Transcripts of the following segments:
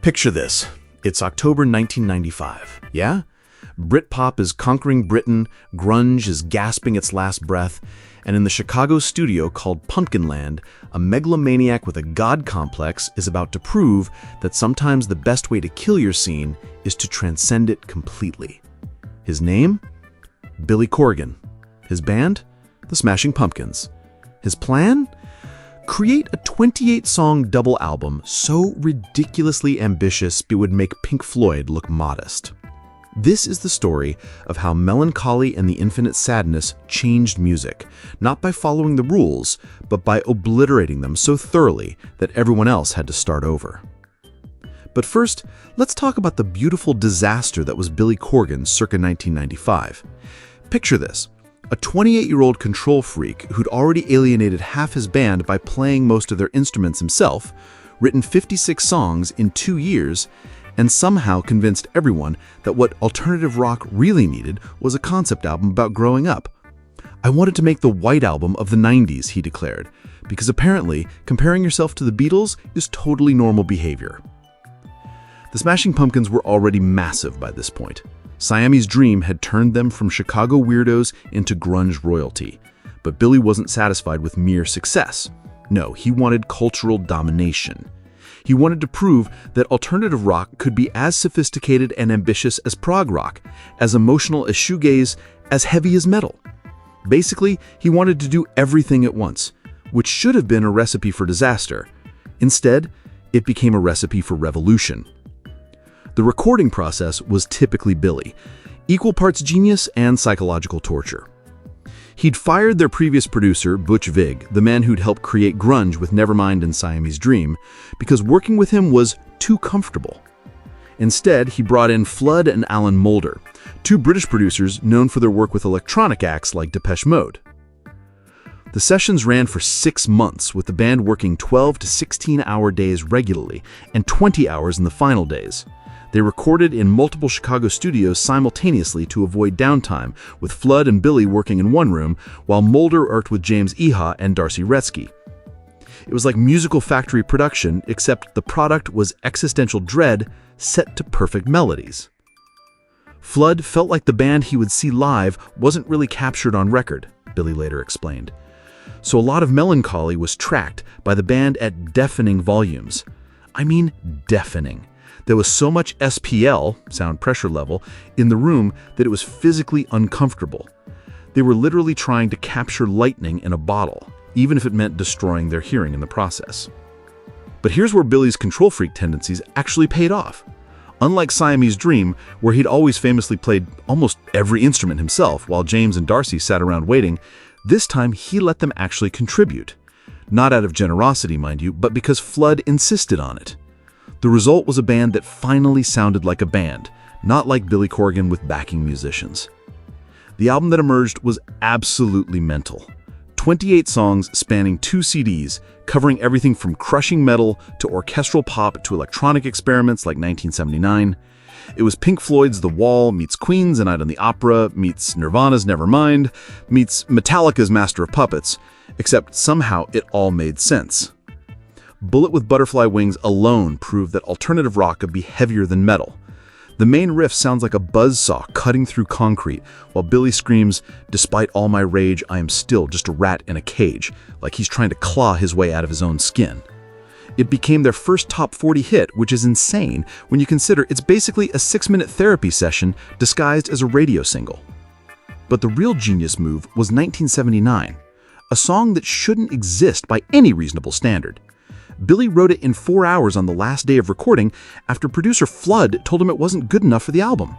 Picture this. It's October 1995, yeah? Britpop is conquering Britain, grunge is gasping its last breath, and in the Chicago studio called Pumpkinland, a megalomaniac with a god complex is about to prove that sometimes the best way to kill your scene is to transcend it completely. His name? Billy Corgan. His band? The Smashing Pumpkins. His plan? Create a 28-song double album so ridiculously ambitious it would make Pink Floyd look modest. This is the story of how Mellon, Collie and the Infinite Sadness changed music, not by following the rules, but by obliterating them so thoroughly that everyone else had to start over. But first, let's talk about the beautiful disaster that was Billy Corgan circa 1995. Picture this. A 28-year-old control freak who'd already alienated half his band by playing most of their instruments himself, written 56 songs in 2 years, and somehow convinced everyone that what alternative rock really needed was a concept album about growing up. "I wanted to make the White Album of the 90s, he declared, because apparently comparing yourself to the Beatles is totally normal behavior. The Smashing Pumpkins were already massive by this point. Siamese Dream had turned them from Chicago weirdos into grunge royalty. But Billy wasn't satisfied with mere success. No, he wanted cultural domination. He wanted to prove that alternative rock could be as sophisticated and ambitious as prog rock, as emotional as shoegaze, as heavy as metal. Basically, he wanted to do everything at once, which should have been a recipe for disaster. Instead, it became a recipe for revolution. The recording process was typically Billy, equal parts genius and psychological torture. He'd fired their previous producer, Butch Vig, the man who'd helped create grunge with Nevermind and Siamese Dream, because working with him was too comfortable. Instead, he brought in Flood and Alan Moulder, two British producers known for their work with electronic acts like Depeche Mode. The sessions ran for 6 months, with the band working 12 to 16-hour days regularly and 20 hours in the final days. They recorded in multiple Chicago studios simultaneously to avoid downtime, with Flood and Billy working in one room, while Moulder worked with James Iha and Darcy Retzky. It was like musical factory production, except the product was existential dread set to perfect melodies. Flood felt like the band he would see live wasn't really captured on record, Billy later explained. So a lot of melancholy was tracked by the band at deafening volumes. I mean deafening. There was so much SPL, sound pressure level, in the room that it was physically uncomfortable. They were literally trying to capture lightning in a bottle, even if it meant destroying their hearing in the process. But here's where Billy's control freak tendencies actually paid off. Unlike Siamese Dream, where he'd always famously played almost every instrument himself while James and Darcy sat around waiting, this time he let them actually contribute. Not out of generosity, mind you, but because Flood insisted on it. The result was a band that finally sounded like a band, not like Billy Corgan with backing musicians. The album that emerged was absolutely mental. 28 songs spanning 2 CDs, covering everything from crushing metal to orchestral pop to electronic experiments like 1979. It was Pink Floyd's The Wall meets Queen's A Night on the Opera meets Nirvana's Nevermind meets Metallica's Master of Puppets, except somehow it all made sense. Bullet with Butterfly Wings alone proved that alternative rock could be heavier than metal. The main riff sounds like a buzzsaw cutting through concrete, while Billy screams, "Despite all my rage, I am still just a rat in a cage," like he's trying to claw his way out of his own skin. It became their first top 40 hit, which is insane when you consider it's basically a 6-minute therapy session disguised as a radio single. But the real genius move was 1979, a song that shouldn't exist by any reasonable standard. Billy wrote it in 4 hours on the last day of recording after producer Flood told him it wasn't good enough for the album.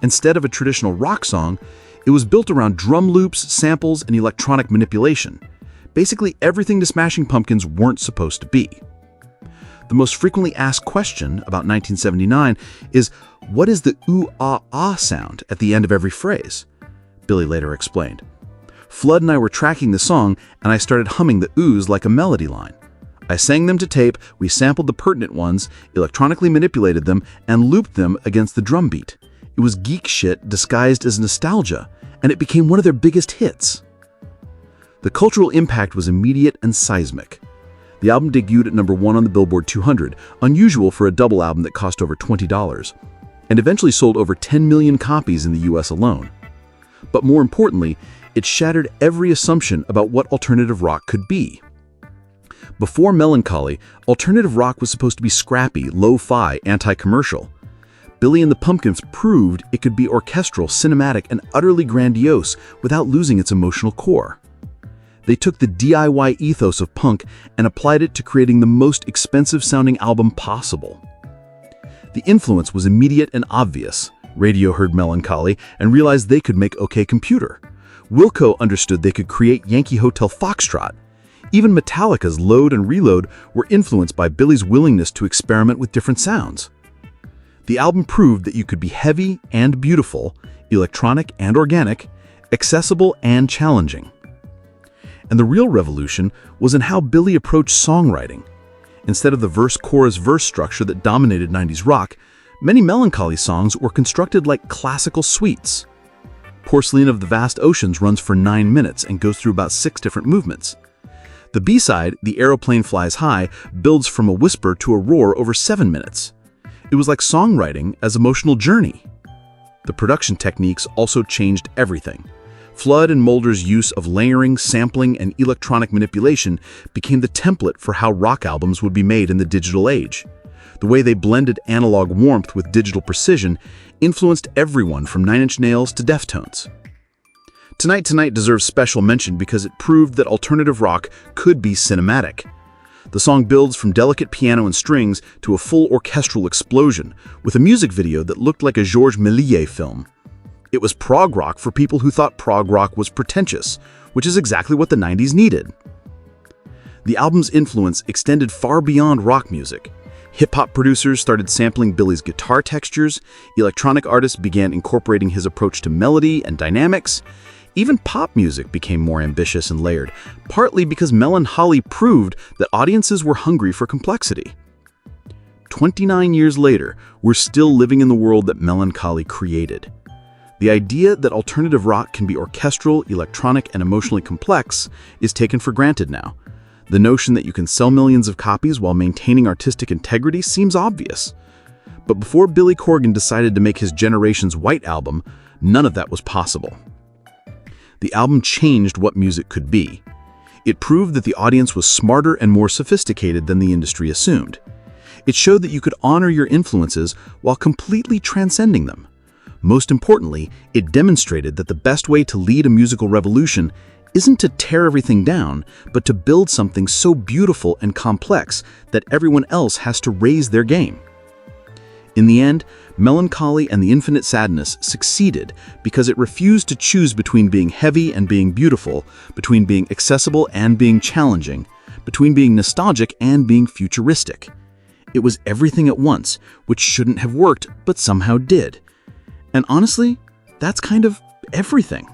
Instead of a traditional rock song, it was built around drum loops, samples, and electronic manipulation. Basically everything the Smashing Pumpkins weren't supposed to be. The most frequently asked question about 1979 is, what is the ooh-ah-ah sound at the end of every phrase? Billy later explained. Flood and I were tracking the song, and I started humming the oohs like a melody line. I sang them to tape, we sampled the pertinent ones, electronically manipulated them, and looped them against the drum beat. It was geek shit disguised as nostalgia, and it became one of their biggest hits. The cultural impact was immediate and seismic. The album debuted at #1 on the Billboard 200, unusual for a double album that cost over $20, and eventually sold over 10 million copies in the US alone. But more importantly, it shattered every assumption about what alternative rock could be. Before Melancholy, alternative rock was supposed to be scrappy, lo-fi, anti-commercial. Billy and the Pumpkins proved it could be orchestral, cinematic, and utterly grandiose without losing its emotional core. They took the DIY ethos of punk and applied it to creating the most expensive-sounding album possible. The influence was immediate and obvious. Radio heard Melancholy and realized they could make OK Computer. Wilco understood they could create Yankee Hotel Foxtrot. Even Metallica's Load and Reload were influenced by Billy's willingness to experiment with different sounds. The album proved that you could be heavy and beautiful, electronic and organic, accessible and challenging. And the real revolution was in how Billy approached songwriting. Instead of the verse-chorus-verse structure that dominated 90s rock, many Melancholy songs were constructed like classical suites. Porcelain of the Vast Oceans runs for 9 minutes and goes through about 6 different movements. The B-side, The Aeroplane Flies High, builds from a whisper to a roar over 7 minutes. It was like songwriting as emotional journey. The production techniques also changed everything. Flood and Mulder's use of layering, sampling, and electronic manipulation became the template for how rock albums would be made in the digital age. The way they blended analog warmth with digital precision influenced everyone from Nine Inch Nails to Deftones. Tonight Tonight deserves special mention because it proved that alternative rock could be cinematic. The song builds from delicate piano and strings to a full orchestral explosion, with a music video that looked like a Georges Méliès film. It was prog rock for people who thought prog rock was pretentious, which is exactly what the 90s needed. The album's influence extended far beyond rock music. Hip-hop producers started sampling Billy's guitar textures, electronic artists began incorporating his approach to melody and dynamics. Even pop music became more ambitious and layered, partly because Melancholy proved that audiences were hungry for complexity. 29 years later, we're still living in the world that Melancholy created. The idea that alternative rock can be orchestral, electronic, and emotionally complex is taken for granted now. The notion that you can sell millions of copies while maintaining artistic integrity seems obvious. But before Billy Corgan decided to make his generation's White Album, none of that was possible. The album changed what music could be. It proved that the audience was smarter and more sophisticated than the industry assumed. It showed that you could honor your influences while completely transcending them. Most importantly, it demonstrated that the best way to lead a musical revolution isn't to tear everything down, but to build something so beautiful and complex that everyone else has to raise their game. In the end, Melancholy and the Infinite Sadness succeeded because it refused to choose between being heavy and being beautiful, between being accessible and being challenging, between being nostalgic and being futuristic. It was everything at once, which shouldn't have worked, but somehow did. And honestly, that's kind of everything.